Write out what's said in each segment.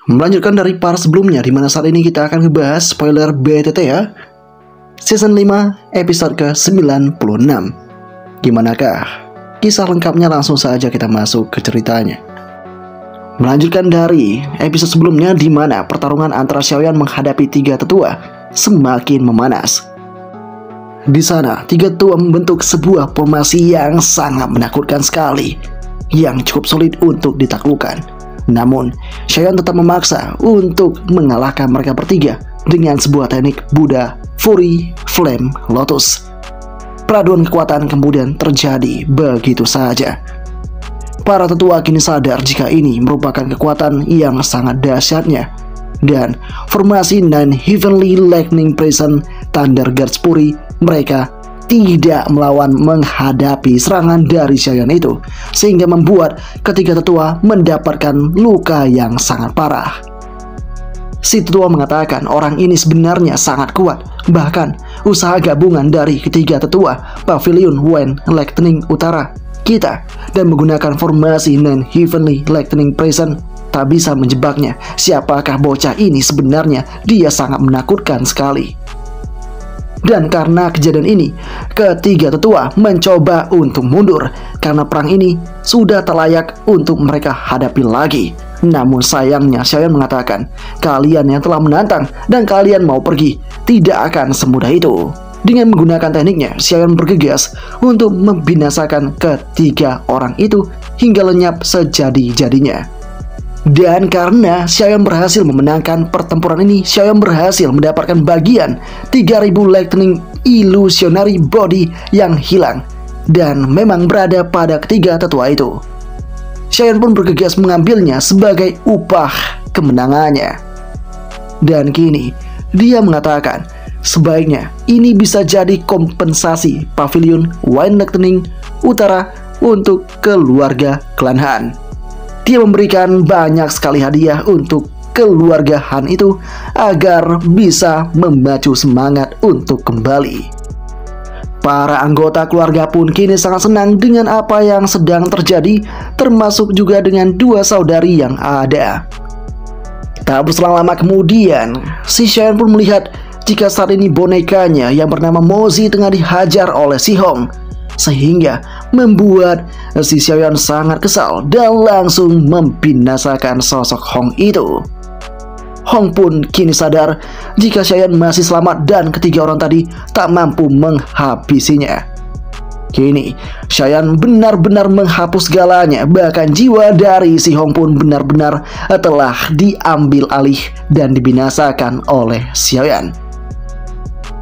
Melanjutkan dari part sebelumnya, dimana saat ini kita akan ngebahas spoiler BTT ya, Season 5 episode ke-96. Gimanakah kisah lengkapnya? Langsung saja kita masuk ke ceritanya. Melanjutkan dari episode sebelumnya, dimana pertarungan antara Xiaoyan menghadapi 3 tetua semakin memanas. Di sana, 3 tetua membentuk sebuah formasi yang sangat menakutkan sekali, yang cukup sulit untuk ditaklukkan. Namun, Xiaoyan tetap memaksa untuk mengalahkan mereka bertiga dengan sebuah teknik Buddha Fury Flame Lotus. Peraduan kekuatan kemudian terjadi begitu saja. Para tetua kini sadar jika ini merupakan kekuatan yang sangat dahsyatnya, dan formasi Nine Heavenly Lightning Prison Thunder Guards Fury mereka tidak melawan menghadapi serangan dari Xiaoyan itu, sehingga membuat ketiga tetua mendapatkan luka yang sangat parah. Si tetua mengatakan orang ini sebenarnya sangat kuat, bahkan usaha gabungan dari ketiga tetua Pavilion Wine Lightning Utara kita dan menggunakan formasi Nine Heavenly Lightning Prison tak bisa menjebaknya. Siapakah bocah ini sebenarnya? Dia sangat menakutkan sekali. Dan karena kejadian ini, ketiga tetua mencoba untuk mundur karena perang ini sudah tak layak untuk mereka hadapi lagi. Namun sayangnya Xiaoyan mengatakan, kalian yang telah menantang dan kalian mau pergi, tidak akan semudah itu. Dengan menggunakan tekniknya, Xiaoyan bergegas untuk membinasakan ketiga orang itu hingga lenyap sejadi-jadinya. Dan karena Xiaoyan berhasil memenangkan pertempuran ini, Xiaoyan berhasil mendapatkan bagian 3000 Lightning Illusionary Body yang hilang dan memang berada pada ketiga tetua itu. Xiaoyan pun bergegas mengambilnya sebagai upah kemenangannya. Dan kini dia mengatakan sebaiknya ini bisa jadi kompensasi Pavilion Wine Lightning Utara untuk keluarga klan Han. Dia memberikan banyak sekali hadiah untuk keluarga Han itu agar bisa memacu semangat untuk kembali. Para anggota keluarga pun kini sangat senang dengan apa yang sedang terjadi, termasuk juga dengan 2 saudari yang ada. Tak berselang lama kemudian, si Xiaoyan pun melihat jika saat ini bonekanya yang bernama Mozi tengah dihajar oleh si Hong, sehingga membuat si Xiaoyan sangat kesal dan langsung membinasakan sosok Hong itu. Hong pun kini sadar jika Xiaoyan masih selamat dan ketiga orang tadi tak mampu menghabisinya. Kini Xiaoyan benar-benar menghapus segalanya, bahkan jiwa dari si Hong pun benar-benar telah diambil alih dan dibinasakan oleh Xiaoyan.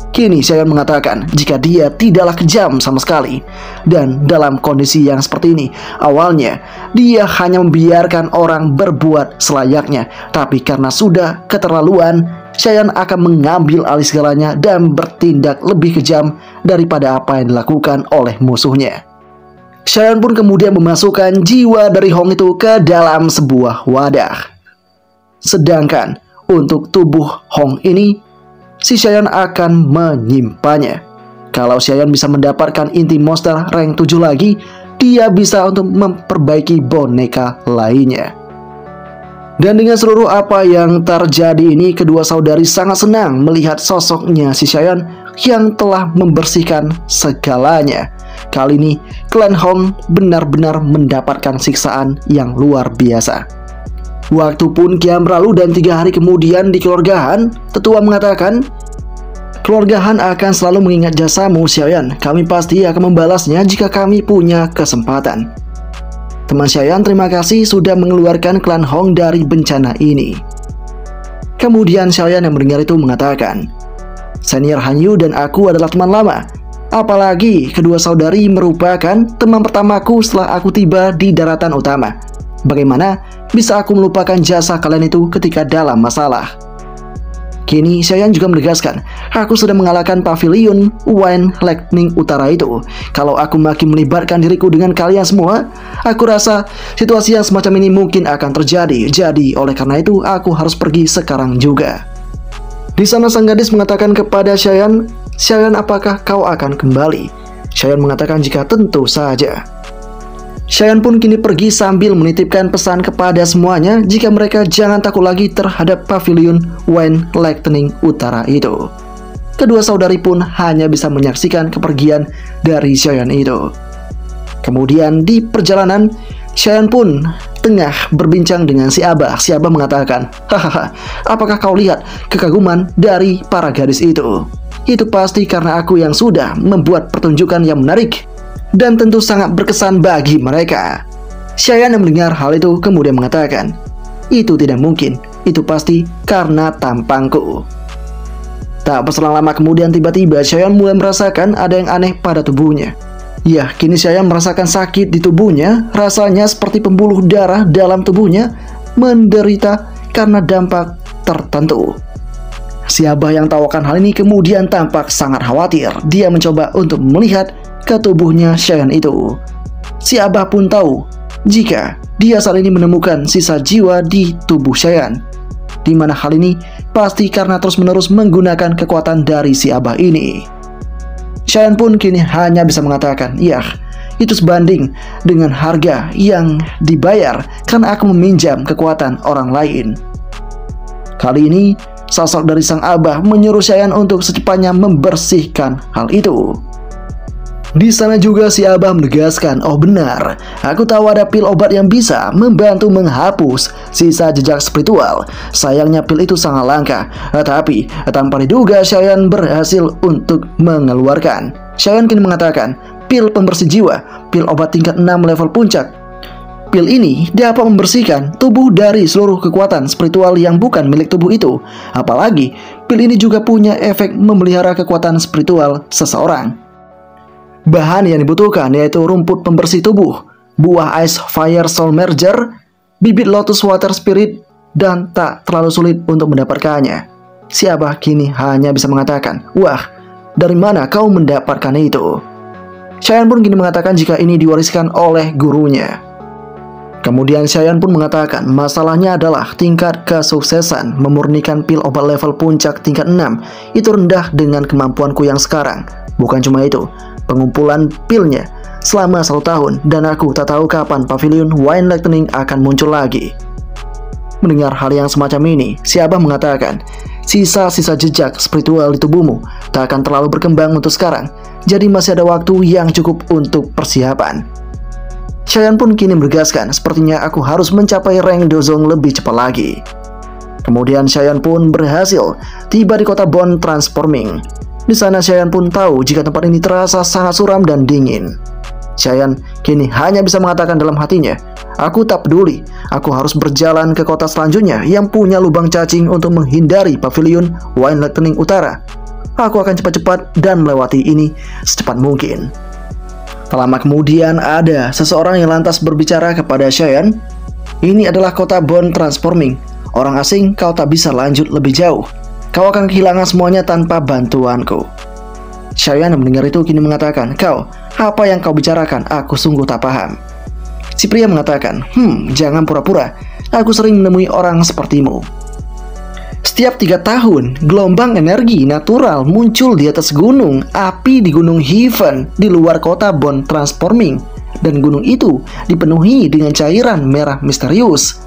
Kini Xiaoyan mengatakan jika dia tidaklah kejam sama sekali. Dan dalam kondisi yang seperti ini, awalnya dia hanya membiarkan orang berbuat selayaknya. Tapi karena sudah keterlaluan, Xiaoyan akan mengambil alih segalanya dan bertindak lebih kejam daripada apa yang dilakukan oleh musuhnya. Xiaoyan pun kemudian memasukkan jiwa dari Hong itu ke dalam sebuah wadah. Sedangkan untuk tubuh Hong ini, si Xiaoyan akan menyimpannya. Kalau Xiaoyan bisa mendapatkan inti monster rank 7 lagi, dia bisa untuk memperbaiki boneka lainnya. Dan dengan seluruh apa yang terjadi ini, kedua saudari sangat senang melihat sosoknya si Xiaoyan yang telah membersihkan segalanya. Kali ini, klan Hong benar-benar mendapatkan siksaan yang luar biasa. Waktu pun kian berlalu dan 3 hari kemudian di keluarga Han, tetua mengatakan, keluarga Han akan selalu mengingat jasamu Xiaoyan. Kami pasti akan membalasnya jika kami punya kesempatan. Teman Xiaoyan, terima kasih sudah mengeluarkan klan Hong dari bencana ini. Kemudian Xiaoyan yang mendengar itu mengatakan, senior Han Yu dan aku adalah teman lama. Apalagi kedua saudari merupakan teman pertamaku setelah aku tiba di daratan utama. Bagaimana bisa aku melupakan jasa kalian itu ketika dalam masalah? Kini Xiaoyan juga menegaskan, aku sudah mengalahkan Pavilion Wine Lightning Utara itu. Kalau aku makin melibatkan diriku dengan kalian semua, aku rasa situasi yang semacam ini mungkin akan terjadi. Jadi oleh karena itu aku harus pergi sekarang juga. Di sana sang gadis mengatakan kepada Xiaoyan, Xiaoyan, apakah kau akan kembali? Xiaoyan mengatakan jika tentu saja. Xian pun kini pergi sambil menitipkan pesan kepada semuanya jika mereka jangan takut lagi terhadap pavilion Wine Lightning Utara itu. Kedua saudari pun hanya bisa menyaksikan kepergian dari Xian itu. Kemudian di perjalanan, Xian pun tengah berbincang dengan si Abah. Si Abah mengatakan, "Hahaha, apakah kau lihat kekaguman dari para gadis itu? Itu pasti karena aku yang sudah membuat pertunjukan yang menarik dan tentu sangat berkesan bagi mereka." Xian yang mendengar hal itu kemudian mengatakan, "Itu tidak mungkin, itu pasti karena tampangku." Tak berselang lama kemudian tiba-tiba Xian mulai merasakan ada yang aneh pada tubuhnya. Ya, kini Xian merasakan sakit di tubuhnya, rasanya seperti pembuluh darah dalam tubuhnya menderita karena dampak tertentu. Si Abah yang tahu akan hal ini kemudian tampak sangat khawatir. Dia mencoba untuk melihat ke tubuhnya Xian itu. Si Abah pun tahu jika dia saat ini menemukan sisa jiwa di tubuh Xian, di mana hal ini pasti karena terus-menerus menggunakan kekuatan dari si Abah ini. Xian pun kini hanya bisa mengatakan, "Ya, itu sebanding dengan harga yang dibayar karena aku meminjam kekuatan orang lain." Kali ini, sosok dari sang Abah menyuruh Xian untuk secepatnya membersihkan hal itu. Di sana juga si Abah menegaskan, "Oh benar, aku tahu ada pil obat yang bisa membantu menghapus sisa jejak spiritual. Sayangnya pil itu sangat langka, tapi tanpa diduga Xian berhasil untuk mengeluarkan." Xian kini mengatakan, "Pil pembersih jiwa, pil obat tingkat 6 level puncak. Pil ini dapat membersihkan tubuh dari seluruh kekuatan spiritual yang bukan milik tubuh itu. Apalagi, pil ini juga punya efek memelihara kekuatan spiritual seseorang. Bahan yang dibutuhkan yaitu rumput pembersih tubuh, buah Ice Fire Soul Merger, bibit Lotus Water Spirit, dan tak terlalu sulit untuk mendapatkannya." Si Abah kini hanya bisa mengatakan, "Wah, dari mana kau mendapatkan itu?" Xian pun kini mengatakan jika ini diwariskan oleh gurunya. Kemudian Xian pun mengatakan masalahnya adalah tingkat kesuksesan memurnikan pil obat level puncak tingkat 6 itu rendah dengan kemampuanku yang sekarang. Bukan cuma itu, pengumpulan pilnya selama 1 tahun dan aku tak tahu kapan pavilion Wine Lightning akan muncul lagi. Mendengar hal yang semacam ini, si Abah mengatakan, "Sisa-sisa jejak spiritual di tubuhmu tak akan terlalu berkembang untuk sekarang, jadi masih ada waktu yang cukup untuk persiapan." Xian pun kini bergaskan, "Sepertinya aku harus mencapai rank Dozong lebih cepat lagi." Kemudian Xian pun berhasil tiba di kota Bone Transforming. Di sana Xian pun tahu jika tempat ini terasa sangat suram dan dingin. Xian kini hanya bisa mengatakan dalam hatinya, "Aku tak peduli, aku harus berjalan ke kota selanjutnya yang punya lubang cacing untuk menghindari pavilion Wine Lightning Utara. Aku akan cepat-cepat dan melewati ini secepat mungkin." Tak lama kemudian ada seseorang yang lantas berbicara kepada Xian, "Ini adalah kota Bone Transforming. Orang asing, kau tak bisa lanjut lebih jauh. Kau akan kehilangan semuanya tanpa bantuanku." Xian mendengar itu kini mengatakan, "Kau, apa yang kau bicarakan? Aku sungguh tak paham." Si pria mengatakan, "Jangan pura-pura. Aku sering menemui orang sepertimu. Setiap 3 tahun, gelombang energi natural muncul di atas gunung api di Gunung Heaven di luar kota Bone Transforming. Dan gunung itu dipenuhi dengan cairan merah misterius.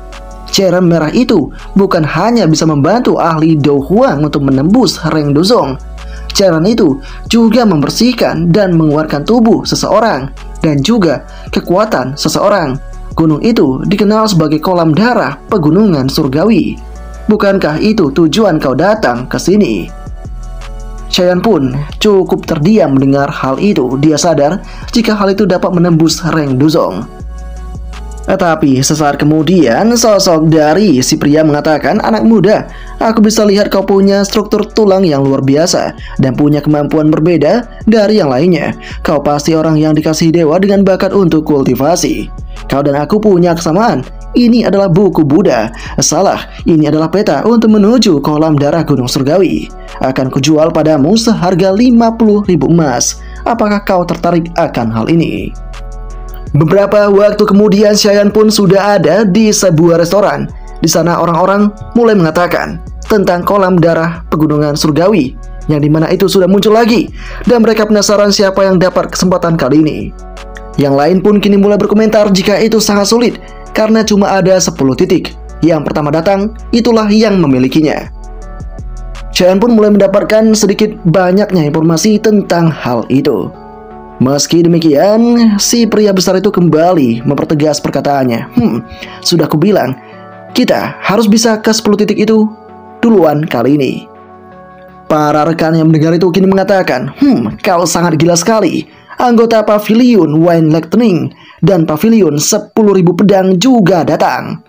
Cairan merah itu bukan hanya bisa membantu ahli Do Huang untuk menembus rank Dozong. Cairan itu juga membersihkan dan menguatkan tubuh seseorang dan juga kekuatan seseorang. Gunung itu dikenal sebagai kolam darah pegunungan surgawi. Bukankah itu tujuan kau datang ke sini?" Xian pun cukup terdiam mendengar hal itu. Dia sadar jika hal itu dapat menembus rank Dozong. Tetapi sesaat kemudian sosok dari si pria mengatakan, "Anak muda, aku bisa lihat kau punya struktur tulang yang luar biasa dan punya kemampuan berbeda dari yang lainnya. Kau pasti orang yang dikasihi dewa dengan bakat untuk kultivasi. Kau dan aku punya kesamaan. Ini adalah buku Buddha. Salah, ini adalah peta untuk menuju kolam darah Gunung Surgawi. Akan kujual padamu seharga 50.000 emas. Apakah kau tertarik akan hal ini?" Beberapa waktu kemudian Xian pun sudah ada di sebuah restoran. Di sana orang-orang mulai mengatakan tentang kolam darah pegunungan surgawi, yang dimana itu sudah muncul lagi, dan mereka penasaran siapa yang dapat kesempatan kali ini. Yang lain pun kini mulai berkomentar jika itu sangat sulit karena cuma ada 10 titik. Yang pertama datang, itulah yang memilikinya. Chaeyeon pun mulai mendapatkan sedikit banyaknya informasi tentang hal itu. Meski demikian, si pria besar itu kembali mempertegas perkataannya. Sudah kubilang, kita harus bisa ke 10 titik itu duluan kali ini. Para rekan yang mendengar itu kini mengatakan, kau sangat gila sekali. Anggota Pavilion Wayne Lightning dan Pavilion 10.000 pedang juga datang.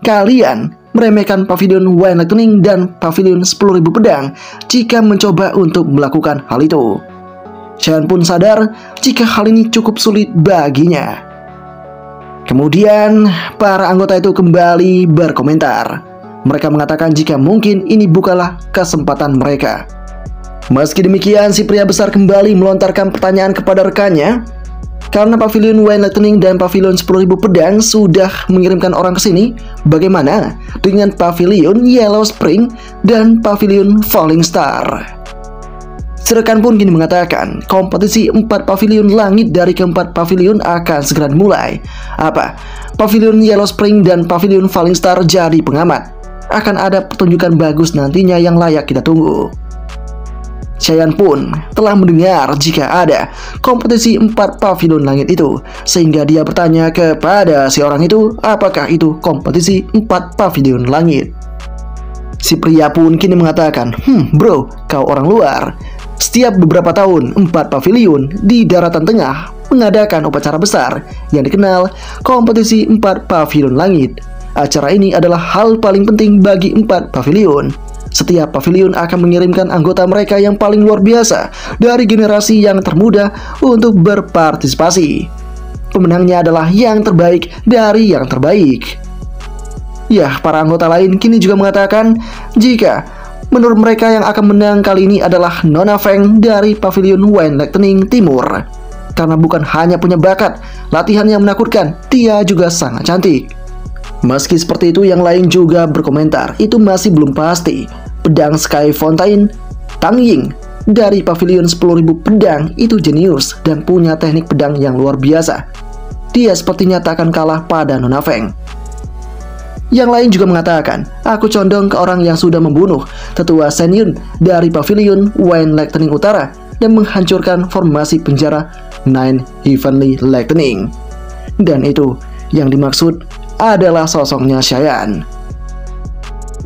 Kalian meremehkan Pavilion Wayne Lightning dan Pavilion 10.000 pedang jika mencoba untuk melakukan hal itu. Chaeyeon pun sadar jika hal ini cukup sulit baginya. Kemudian para anggota itu kembali berkomentar. Mereka mengatakan jika mungkin ini bukanlah kesempatan mereka. Meski demikian, si pria besar kembali melontarkan pertanyaan kepada rekannya. Karena Pavilion Wayne Lightning dan Pavilion 10.000 pedang sudah mengirimkan orang ke sini, bagaimana dengan Pavilion Yellow Spring dan Pavilion Falling Star? Rekan pun kini mengatakan kompetisi 4 pavilion langit dari keempat pavilion akan segera dimulai. Apa? Pavilion Yellow Spring dan Pavilion Falling Star jadi pengamat. Akan ada pertunjukan bagus nantinya yang layak kita tunggu. Chaeyeon pun telah mendengar jika ada kompetisi 4 pavilion langit itu, sehingga dia bertanya kepada si orang itu apakah itu kompetisi 4 pavilion langit. Si pria pun kini mengatakan, bro, kau orang luar. Setiap beberapa tahun, 4 pavilion di daratan tengah mengadakan upacara besar yang dikenal kompetisi 4 pavilion langit. Acara ini adalah hal paling penting bagi 4 pavilion. Setiap pavilion akan mengirimkan anggota mereka yang paling luar biasa dari generasi yang termuda untuk berpartisipasi. Pemenangnya adalah yang terbaik dari yang terbaik. Ya, para anggota lain kini juga mengatakan jika menurut mereka yang akan menang kali ini adalah Nona Feng dari Pavilion Wayne Lightning Timur. Karena bukan hanya punya bakat latihan yang menakutkan, dia juga sangat cantik. Meski seperti itu, yang lain juga berkomentar, itu masih belum pasti. Pedang Sky Fountain Tang Ying dari Pavilion 10.000 pedang itu jenius dan punya teknik pedang yang luar biasa. Dia sepertinya tak akan kalah pada Nona Feng. Yang lain juga mengatakan, aku condong ke orang yang sudah membunuh tetua Shen Yun dari Pavilion Wayne Lightning Utara dan menghancurkan formasi penjara Nine Heavenly Lightning. Dan itu yang dimaksud adalah sosoknya Chaeyeon.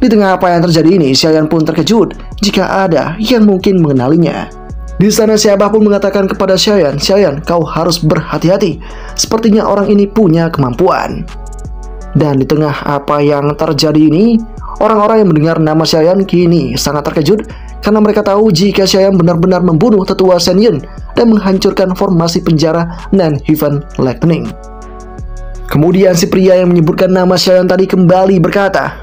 Di tengah apa yang terjadi ini, Chaeyeon pun terkejut jika ada yang mungkin mengenalinya. Di sana siapa pun mengatakan kepada Chaeyeon, kau harus berhati-hati. Sepertinya orang ini punya kemampuan. Dan di tengah apa yang terjadi ini, orang-orang yang mendengar nama Chaeyeon kini sangat terkejut karena mereka tahu jika Chaeyeon benar-benar membunuh tetua Shen Yun dan menghancurkan formasi penjara Nine Heaven Lightning. Kemudian si pria yang menyebutkan nama Chaeyeon tadi kembali berkata,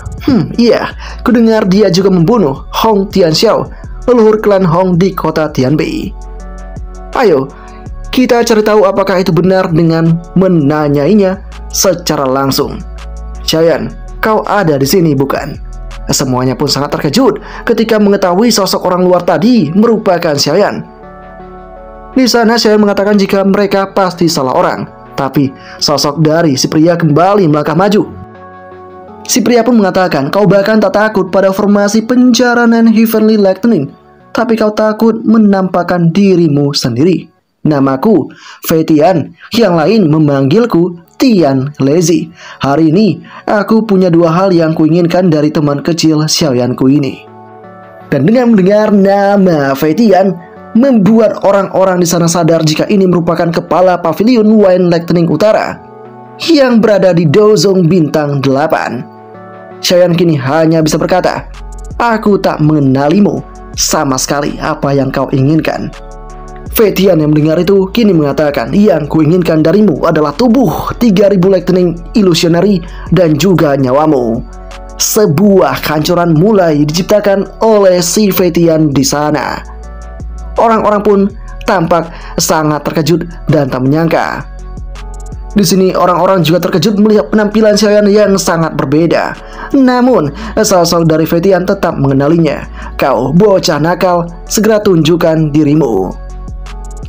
iya, kudengar dia juga membunuh Hong Tianxiao, leluhur klan Hong di kota Tianbei. Ayo, kita cari tahu apakah itu benar dengan menanyainya secara langsung. Chaeyeon, kau ada di sini bukan? Semuanya pun sangat terkejut ketika mengetahui sosok orang luar tadi merupakan Chaeyeon. Di sana Chaeyeon mengatakan jika mereka pasti salah orang, tapi sosok dari si pria kembali melangkah maju. Si pria pun mengatakan, kau bahkan tak takut pada formasi penjara Nine Heavenly Lightning, tapi kau takut menampakkan dirimu sendiri. Namaku Fei Tian, yang lain memanggilku Tian Lazy. Hari ini aku punya 2 hal yang kuinginkan dari teman kecil Chaeyeonku ini. Dan dengan mendengar nama Fei Tian, membuat orang-orang di sana sadar jika ini merupakan kepala Pavilion Wayne Lightning Utara yang berada di Dozong Bintang 8. Chaeyeon kini hanya bisa berkata, aku tak mengenalimu sama sekali apa yang kau inginkan. Fei Tian yang mendengar itu kini mengatakan, yang kuinginkan darimu adalah tubuh 3000 Lightning Illusionary dan juga nyawamu. Sebuah kehancuran mulai diciptakan oleh si Fei Tian di sana. Orang-orang pun tampak sangat terkejut dan tak menyangka. Di sini orang-orang juga terkejut melihat penampilan Chaeyeon yang sangat berbeda. Namun, sosok dari Fei Tian tetap mengenalinya. Kau bocah nakal, segera tunjukkan dirimu.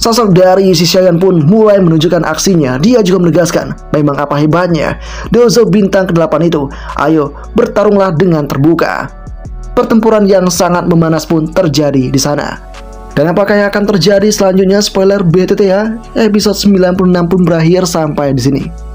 Sosok dari si Xiaoyan pun mulai menunjukkan aksinya. Dia juga menegaskan, memang apa hebatnya Dozo bintang ke-8 itu. Ayo, bertarunglah dengan terbuka. Pertempuran yang sangat memanas pun terjadi di sana. Dan apakah yang akan terjadi selanjutnya? Spoiler BTT ya. Episode 96 pun berakhir sampai di sini.